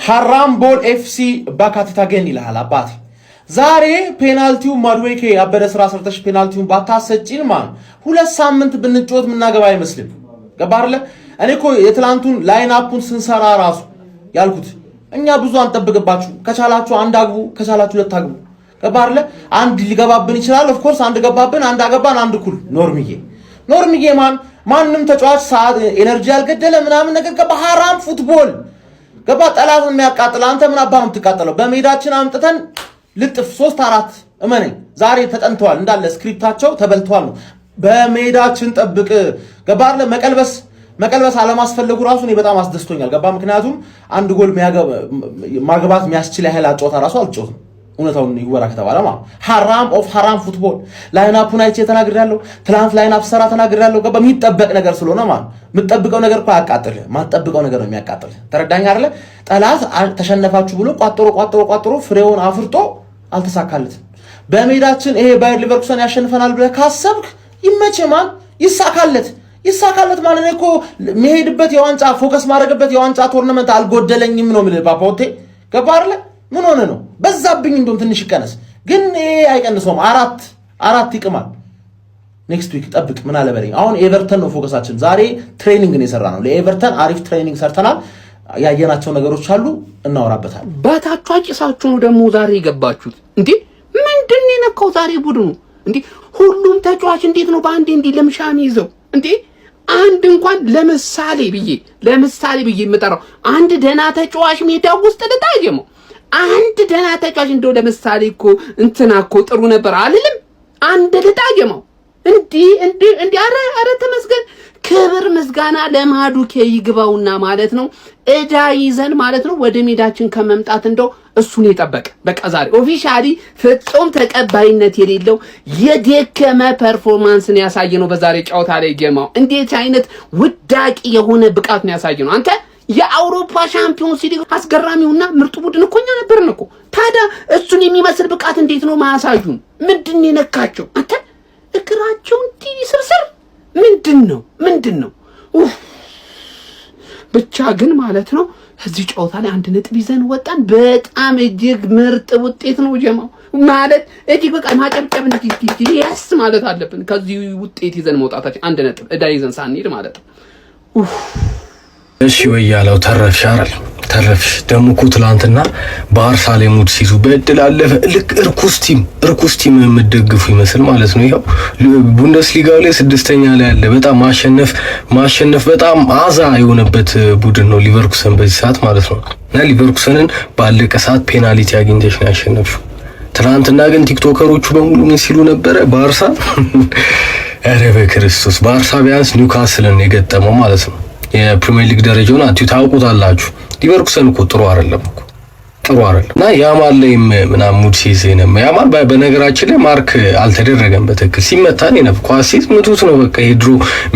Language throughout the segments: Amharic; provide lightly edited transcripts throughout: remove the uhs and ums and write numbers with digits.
ሐራምቦል ኤፍሲ ባካቲታ ገን ይላል አባቴ ዛሬ ፔናልቲው ማድዌኬ ያበደ ስራ ሰርተሽ ፔናልቲውን ባታሰጪን ማን ሁለት ሳምንት ብንጮት ምናገባ አይመስልም ገባርለ እኔ እኮ የትላንቱን ላይን አፑን ስንሰራ ራሱ ያልኩት እኛ ብዙ አንጠብቅባችሁ ከቻላችሁ አንድ አግቡ ከቻላችሁ ሁለት አግቡ ገባርለ አንድ ሊገባብን ይችላል ኦፍ ኮርስ አንድ ገባብን አንድ አገባን አንድ ኩል ኖርሚዬ ማንም ተጫዋች ሰዓት ኤነርጂ ያልገደለ ምናምን ነገር በሐራም ፉትቦል ገባ ጠላትን የሚያቃጥል አንተ ምን አባም ትቃጠለው በሜዳችን አምጥተን ልጥፍ 3-4 እመነኝ ዛሬ ተጠንተዋል እንዳለ ስክሪፕታቸው ተበልተዋል ነው በሜዳችን ጠብቅ ገባርለ መቀልበስ አለማስፈለጉ ራሱ ነው በጣም አስደስቶኛል ገባ ምክንያቱም አንድ ጎል ማግባት የሚያስችል ያህል አጫወታ ራሱ አልጫወትም እውነታውን ይወራ ከተባለ ማለት ሐራም ፉትቦል ላይን አፑን አይቼ ተናግሬያለሁ ትላንት ላይን አፕ ሰራ ተናግሬያለሁ ገባ የሚጠበቅ ነገር ስለሆነ ማለት የምትጠብቀው ነገር እኮ ያቃጥልህ ማትጠብቀው ነገር ነው የሚያቃጥልህ ተረዳኝ አይደለ ጠላት ተሸነፋችሁ ብሎ ቋጥሮ ፍሬውን አፍርጦ አልተሳካለትም በሜዳችን ይሄ ባየር ሊቨርኩሰን ያሸንፈናል ብለህ ካሰብክ ይመቸማል ይሳካለት ማለት ነው እኮ መሄድበት የዋንጫ ፎከስ ማድረግበት የዋንጫ ቶርናመንት አልጎደለኝም ነው ማለት ባፖቴ ገባ አይደለ ምን ሆነ ነው በዛብኝ እንደውም ትንሽ ይቀነስ ግን አይቀንሰውም አራት ይቅማል ኔክስት ዊክ ጠብቅ ምን አለ በለኝ አሁን ኤቨርተን ነው ፎከሳችን ዛሬ ትሬኒንግ ነው የሰራነው ለኤቨርተን አሪፍ ትሬኒንግ ሰርተናል ያየናቸው ነገሮች አሉ እናወራበታል ባታችሁ አጭሳችሁ ነው ደግሞ ዛሬ የገባችሁት እንዴ ምንድነው የነካው ዛሬ ቡድኑ እንዴ ሁሉም ተጫዋች እንዴት ነው ባንዴ እንዴ ለምሻም ይዘው እንዴ አንድ እንኳን ለምሳሌ ብዬ የምጠራው አንድ ደና ተጫዋች ሜዳው ውስጥ ልታየመው አንድ ደና ተጫዋች እንደው ለምሳሌ እኮ እንትና እኮ ጥሩ ነበር አልልም አንድ ልታየመው እንዴ አረ ተመስገን ክብር ምስጋና ለማዱኬ ይግባውና ማለት ነው እዳ ይዘን ማለት ነው ወደ ሜዳችን ከመምጣት እንደው እሱን የጠበቀ በቃ ዛሬ ኦፊሻሊ ፍጹም ተቀባይነት የሌለው የደከመ ፐርፎርማንስን ያሳየነው በዛሬ ጨዋታ ላይ ጌማው እንዴት አይነት ውዳቂ የሆነ ብቃት ነው ያሳየነው አንተ የአውሮፓ ሻምፒዮንስ ሊግ አስገራሚውና ምርጡ ቡድን እኮ እኛ ነበርን እኮ ታዲያ እሱን የሚመስል ብቃት እንዴት ነው ማያሳዩን ምንድነው የነካቸው አንተ እግራቸው እንዲህ ስርስር ምንድነው ብቻ ግን ማለት ነው እዚህ ጨዋታ ላይ አንድ ነጥብ ይዘን ወጣን በጣም እጅግ ምርጥ ውጤት ነው ጀማው ማለት እጅግ በቃ ማጨብጨብ እንዲህ ያስ ማለት አለብን ከዚህ ውጤት ይዘን መውጣታችን አንድ ነጥብ እዳ ይዘን ሳንሄድ ማለት ነው እሺ ወያለው ተረፍሽ ደሞ ኩትላንትና በአርሰናል ሙድ ሲዙ በእድል አለፈ ልክ እርኩስ ቲም የምትደግፉ ይመስል ማለት ነው ይሄው ቡንደስሊጋ ላይ 6ኛ ላይ ያለ በጣም ማሸነፍ በጣም አዛ የሆነበት ቡድን ነው ሊቨርኩሰን በዚህ ሰዓት ማለት ነው እና ሊቨርኩሰንን ባለቀ ሰዓት ፔናልቲ አግኝተሽ ነው ያሸነፈው ትላንትና ግን ቲክቶከሮቹ በሙሉ ምን ሲሉ ነበር ባርሳ አረ በክርስቶስ ባርሳ ቢያንስ ኒውካስልን የገጠመው ማለት ነው የፕሪሚየር ሊግ ደረጃውን አትታውቁታላችሁ ሊቨርኩሰን እኮ ጥሩ አይደለም እና ያማል ላይም ምናምን ሙድ ሲይዘን ያማል በነገራችን ላይ ማርክ አልተደረገም በትክክል ሲመታን የነፍ ኳሲስ ምቱት ነው በቃ የድሮ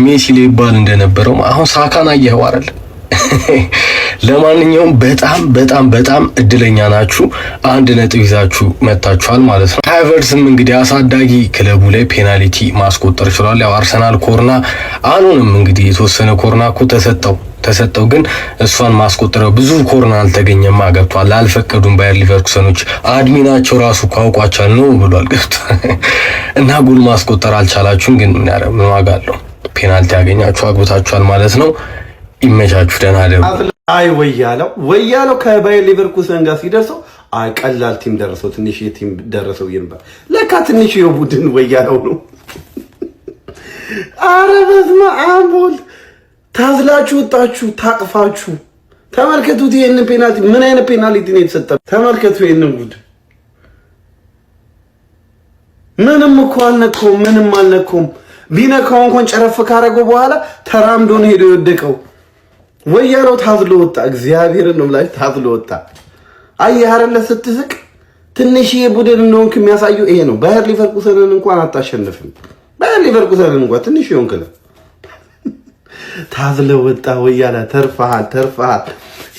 ሜሲ ላይ ይባል እንደነበረው አሁን ሳካና ያው አይደል ለማንኛውም በጣም እድለኛ ናችሁ አንድ ነጥብ ይዛችሁ መጣችኋል ማለት ነው ሃቨርትስም እንግዲህ አሳዳጊ ክለቡ ላይ ፔናልቲ ማስቆጠር ይችላል ያው አርሰናል ኮርና አሁንም እንግዲህ የተወሰነ ኮርና እኮ ተሰጠው ግን እሷን ማስቆጠረው ብዙ ኮርና አልተገኘማ ገብቷል አልፈቀዱም ባየር ሊቨርኩሰኖች አድሚናቸው ራሱ ቋቋቻል ነው ብሏል ገብቷ እና ጎል ማስቆጠር አልቻላችሁም ግን ምን ዋጋ አለው ፔናልቲ ያገኛችሁ አግብታችኋል ማለት ነው ይመቻችሁ ደህና ደሩ አይ ወያለው ከባየር ሊቨርኩሰን ጋር ሲደርሰው አይ ቀላል ቲም ደረሰው ትንሽ ቲም ደረሰው ይንባ ለካ ትንሽ የቡድን ወያለው ነው አረ በስመ አብ ታዝላችሁ ወጣችሁ ታቅፋችሁ ተመልከቱት ይሄንን ፔናልቲ ምን አይነት ፔናልቲ ነው የተሰጠው ተመልከቱ ይሄንን ጉድ ምንም አልነካውም ቢነካው እንኳን ጨረፍ ካረገው በኋላ ተራምዶ ነው ሄዶ የወደቀው ወያለው ታዝሎ ወጣ እግዚአብሔርን ነው ላይ ታዝሎ ወጣ አየህ አይደለ ስትስቅ ትንሽ የቡድን እንደሆንክ የሚያሳየው ይሄ ነው ባየር ሊቨርኩሰንን እንኳን አታሸንፍም ባየር ሊቨርኩሰንን እንኳን ትንሽ ይሆንክለ ታዝሎ ወጣ ወያላ ተርፋሃል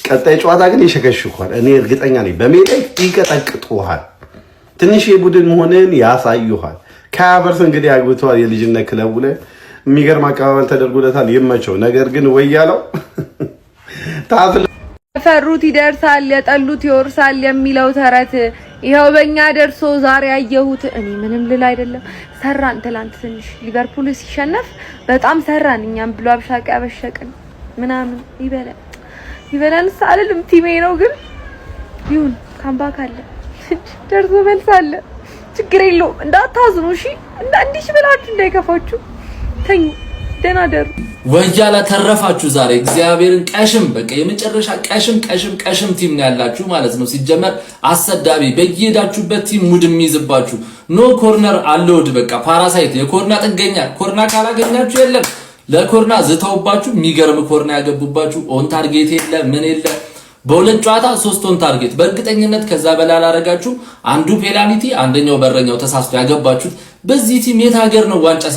ቀጣይ ጨዋታ ግን ይሸከሽኳል እኔ እርግጠኛ ነኝ በሜዳ ይቀጠቅጡሃል ትንሽ የቡድን መሆንን ያሳዩሃል ካቨርስ እንግዲህ አግብቷል የልጅነት ክለቡ ላይ የሚገርም አቀባበል ተደርጎለታል ይመቸው ነገር ግን ወያለው ታዝሎ ፈሩት ይደርሳል የጠሉት ይወርሳል የሚለው ተረት ይሄው በእኛ ደርሶ ዛሬ ያየሁት እኔ ምንም ልል አይደለም ሰራን ትላንት ትንሽ ሊቨርፑል ሲሸነፍ በጣም ሰራን እኛም ብሎ አብሻቂ አበሸቅን ምናምን ይበላል ሳልልም ቲሜ ነው ግን ይሁን ካምባክ አለ ደርሶ መልስ አለ ችግር የለውም እንዳታዝኑ እሺ እንዲሽ ብላችሁ እንዳይከፋችሁ ተኙ ደህና ደሩ ወያላ ተረፋችሁ ዛሬ እግዚአብሔርን ቀሽም በቃ የመጨረሻ ቀሽም ቲም ነው ያላችሁ ማለት ነው ሲጀመር አሰዳቢ በየሄዳችሁበት ቲም ሙድ የሚይዝባችሁ ኖ ኮርነር አለውድ በቃ ፓራሳይት የኮርና ጥገኛ ኮርና ካላገኛችሁ የለም ለኮርና ዝተውባችሁ የሚገርም ኮርና ያገቡባችሁ ኦን ታርጌት የለ ምን የለ በሁለት ጨዋታ 3 ኦን ታርጌት በእርግጠኝነት ከዛ በላይ አላረጋችሁ አንዱ ፔናልቲ አንደኛው በረኛው ተሳስቶ ያገባችሁት በዚህ ቲም የት ሀገር ነው ዋንጫ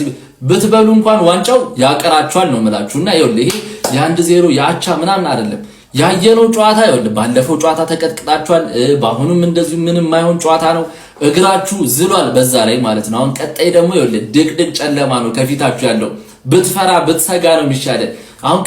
ብትበሉ እንኳን ዋንጫው ያቀራችኋል ነው መላችሁና ይኸውልህ ይሄ የ1-0 ያቻ ምናምን አይደለም ያየነው ጨዋታ ይኸውልህ ባለፈው ጨዋታ ተቀጥቅጣችኋል ባሁንም እንደዚህ ምንም ማይሆን ጨዋታ ነው እግራችሁ ዝሏል በዛ ላይ ማለት ነው አሁን ቀጣይ ደግሞ ይኸውልህ ድቅድቅ ጨለማ ነው ከፊታችሁ ያለው ብትፈራ ብትሰጋ ነው የሚሻለው አሁን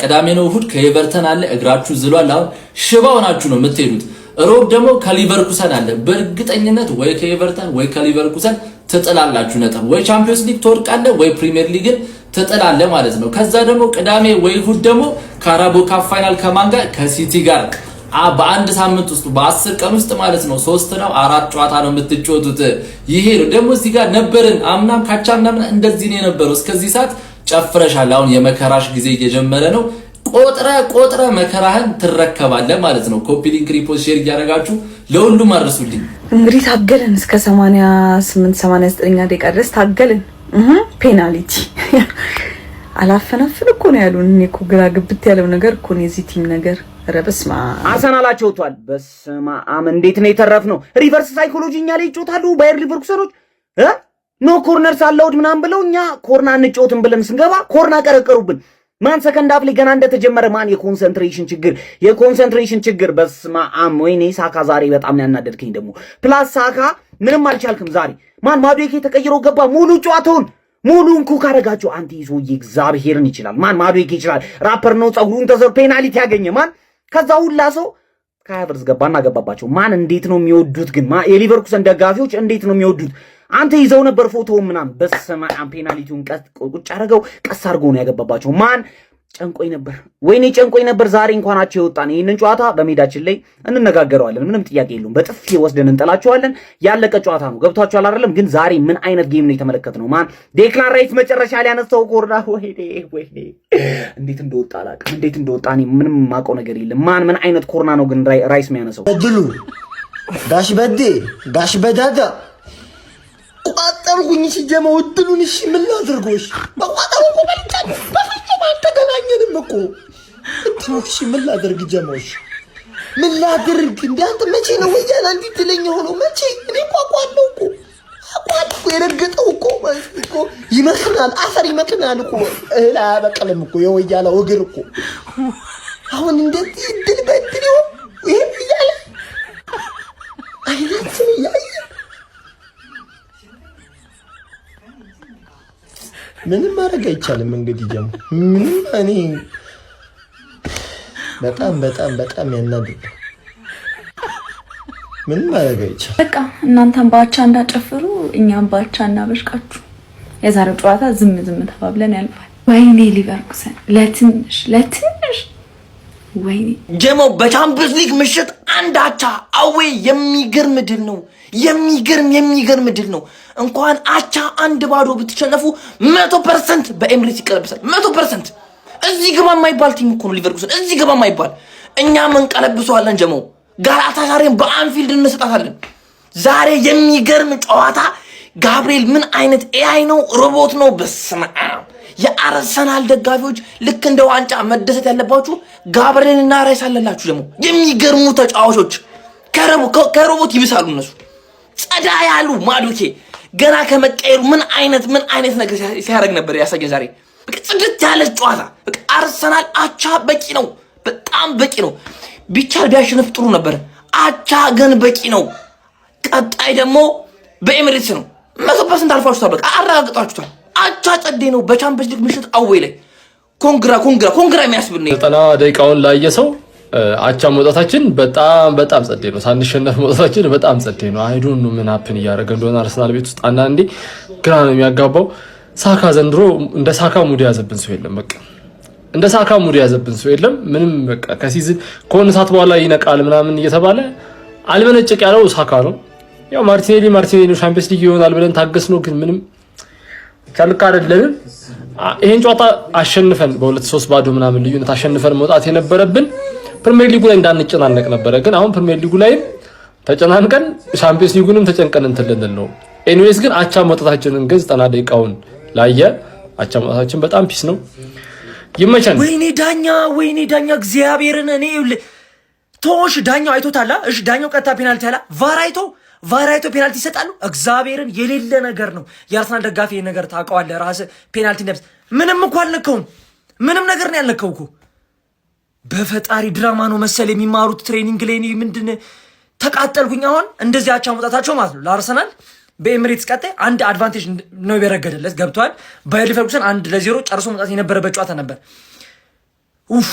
ቀዳሜ ነው እሁድ ከኤቨርተን አለ እግራችሁ ዝሏል አሁን ሽባው ናችሁ ነው የምትሄዱት ሮብ ደግሞ ከሊቨርኩሰን አለ በእርግጠኝነት ወይ ከኤቨርተን ወይ ከሊቨርኩሰን ተጠላላችሁ ነጥብ ወይ ቻምፒየንስ ሊግ ተወርቃለ ወይ ፕሪሚየር ሊግን ተጠላለ ማለት ነው ከዛ ደግሞ ቀዳሜ ወይ እሁድ ደግሞ ካራቦ ካፕ ፋይናል ከማን ጋር ከሲቲ ጋር በአንድ ሳምንት ውስጥ በ10 ቀን ውስጥ ማለት ነው 3 ነው 4 ጨዋታ ነው የምትጫወቱት ይሄ ነው ደግሞ እዚህ ጋር ነበርን አምናም ካቻምናም እንደዚህ ነው የነበረው እስከዚህ ሰዓት ጨፍረሻል አሁን የመከራሽ ጊዜ እየጀመረ ነው ቆጥረ መከራህን ትረከባለ ማለት ነው ኮፒ ሊንክ ሪፖስት ሼር ያደርጋችሁ ለሁሉም አድርሱልኝ እንግዲህ ታገልን እስከ 88 ደቂቃ ድረስ ታገልን ፔናልቲ አላፈናፍን እኮ ነው ያሉን እኔ እኮ ግራ ግብት ያለው ነገር እኮ ነው የዚህ ቲም ነገር ረበስማ አሰናላቸው ወጥቷል በስማ እንዴት ነው የተረፍነው ሪቨርስ ሳይኮሎጂኛ ላይ ይጮታሉ ባየር ሊቨርኩሰኖች ኖ ኮርነርስ አላውድ ምናምን ብለው እኛ ኮርና እንጮትም ብለን ስንገባ ኮርና ቀረቀሩብን ማን ሰከንድ አፍ ላይ ገና እንደተጀመረ ማን የኮንሰንትሬሽን ችግር በስማ ወይኔ ሳካ ዛሬ በጣም ያናደድከኝ ደግሞ ፕላስ ሳካ ምንም አልቻልክም ዛሬ ማን ማዱኬ ተቀይሮ ገባ ሙሉ ጨዋታውን ሙሉን ኩክ አደረጋችሁ አንተ ይዞዬ እግዚአብሔርን ይችላል ማን ማዱኬ ይችላል ራፐር ነው ጸጉሩን ተዘር ፔናልቲ ያገኘ ማን ከዛ ሁላ ሰው ካቨርስ ገባና ገባባቸው ማን እንዴት ነው የሚወዱት ግን የሊቨርኩሰን ደጋፊዎች እንዴት ነው የሚወዱት አንተ ይዘው ነበር ፎቶው ምናምን በስማ ፔናልቲውን ቁጭ አደረገው ቀስ አድርጎ ነው ያገባባቸው ማን ጨንቆይ ነበር ወይኔ ጨንቆይ ነበር ዛሬ እንኳን አቸው ይወጣን ይሄንን ጨዋታ በሜዳችን ላይ እንነጋገረዋለን ምንም ጥያቄ የለውም በጥፊ ወስደን እንጠላቸዋለን ያለቀ ጨዋታ ነው ገብቷቸዋል አይደለም ግን ዛሬ ምን አይነት ጌም ነው የተመለከትነው ማን ዴክላን ራይስ መጨረሻ ላይ ያነሳው ኮርና ወይኔ እንዴት እንደወጣ አላውቅም እንዴት እንደወጣ እኔ ምንም ማውቀው ነገር የለም ማን ምን አይነት ኮርና ነው ግን ራይስ የሚያነሳው በድሉ ጋሽ በዳዳ ቋጠርኩኝ ሲጀመው እድሉን እሺ ምን ላድርጎሽ በቋጠሩ እኮ በፍጹም አልተገናኘንም እኮ እድሉን እሺ ምን ላድርግ ጀመውሽ ምን ላድርግ እንዴ አንተ መቼ ነው ወያላ እንዴ ትለኝ ሆኖ መቼ እኔ ቋቋለው እኮ የረገጠው እኮ ይመክናል አፈር ይመክናል እኮ እህላ በቀለም እኮ የወያላው እግር እኮ አሁን እንደዚህ እድል በእድል ይሄ ይያለ አይናችን ያይ ምንም ማድረግ አይቻልም እንግዲህ ጀም ምንም እኔ በጣም ያናድድ ምንም ማድረግ አይቻልም በቃ እናንተም ባቻ እንዳጨፍሩ እኛም ባቻ እናበሽቃችሁ የዛሬው ጨዋታ ዝም ተባብለን ያልፋል ወይኔ ሊቨርኩሰን ለትንሽ ወይኔ ጀሞ በቻምፒየንስ ሊግ ምሽት አንድ አቻ አዌ የሚገርም ድል ነው የሚገርም ድል ነው እንኳን አቻ 1-0 ብትሸነፉ 100% በኤምሬትስ ይቀለብሳል 100% እዚህ ግባ የማይባል ቲም እኮ ነው ሊቨርኩሰን እዚህ ግባ የማይባል እኛ ምን ቀለብሰዋለን ጀሞ ጋላታሳሬን በአንፊልድ እንሰጣታለን ዛሬ የሚገርም ጨዋታ ጋብሪኤል ምን አይነት ኤአይ ነው ሮቦት ነው በስመ አብ የአርሰናል ደጋፊዎች ልክ እንደ ዋንጫ መደሰት ያለባችሁ ጋብሪኤልና ራይስ አለላችሁ ደግሞ የሚገርሙ ተጫዋቾች ከሮቦት ይብሳሉ እነሱ ጸዳ ያሉ ማዱኬ ገና ከመቀየሩ ምን አይነት ነገር ሲያደርግ ነበር ያሳየ ዛሬ በቃ ጽድት ያለ ጨዋታ በቃ አርሰናል አቻ በቂ ነው በጣም በቂ ነው ቢቻል ቢያሸንፍ ጥሩ ነበር አቻ ግን በቂ ነው ቀጣይ ደግሞ በኤምሬትስ ነው 100% አልፋችኋል በቃ አረጋግጣችኋል አቻ ጸዴ ነው በቻምፒየንስ ሊግ ምሽት አዌይ ላይ ኮንግራ የሚያስብል ነው 90 ደቂቃውን ላየ ሰው አቻ መውጣታችን በጣም ጸዴ ነው። ሳንሸነፍ መውጣታችን በጣም ጸዴ ነው። አይ ዶንት ኖ ምን ሀፕን እያደረገ እንደሆነ አርሰናል ቤት ውስጥ አንዳንዴ ግራ ነው የሚያጋባው። ሳካ ዘንድሮ እንደ ሳካ ሙድ ያዘብን ሰው የለም። በቃ እንደ ሳካ ሙድ ያዘብን ሰው የለም። ምንም በቃ ከሲዝን ከሆነ ሰዓት በኋላ ይነቃል ምናምን እየተባለ አልመነጨቅ ያለው ሳካ ነው። ያው ማርቲኔሊ ሻምፒየንስ ሊግ ይሆናል ብለን ታገስ ነው፣ ግን ምንም ካልካ አይደለም። ይሄን ጨዋታ አሸንፈን በ2-3 ባዶ ምናምን ልዩነት አሸንፈን መውጣት የነበረብን ፕሪሚየር ሊጉ ላይ እንዳንጨናነቅ ነበረ። ግን አሁን ፕሪሚየር ሊጉ ላይ ተጨናንቀን ሻምፒየንስ ሊጉንም ተጨንቀን እንትን ልንል ነው። ኤኒዌይስ ግን አቻ መውጣታችንን ግን 90 ደቂቃውን ላየ አቻ መውጣታችን በጣም ፒስ ነው። ይመቸን። ወይኔ ዳኛ እግዚአብሔርን እኔ ቶሽ ዳኛው አይቶታል። እሺ ዳኛው ቀጥታ ፔናልቲ ያላ ቫራይቶ ፔናልቲ ይሰጣሉ። እግዚአብሔርን የሌለ ነገር ነው። የአርሰናል ደጋፊ ነገር ታውቀዋለህ ራስህ። ፔናልቲ እንደብስ ምንም እኮ አልነካውም። ምንም ነገር ነው ያልነካው እኮ። በፈጣሪ ድራማ ነው መሰል የሚማሩት ትሬኒንግ ላይ ምንድን ተቃጠልኩኝ። አሁን እንደዚህ አቻ መውጣታቸው ማለት ነው ለአርሰናል በኤምሬትስ ቀጣይ አንድ አድቫንቴጅ ነው የበረገደለት። ገብቷል። ባየር ሊቨርኩሰን 1-0 ጨርሶ መውጣት የነበረበት ጨዋታ ነበር። ኡፍ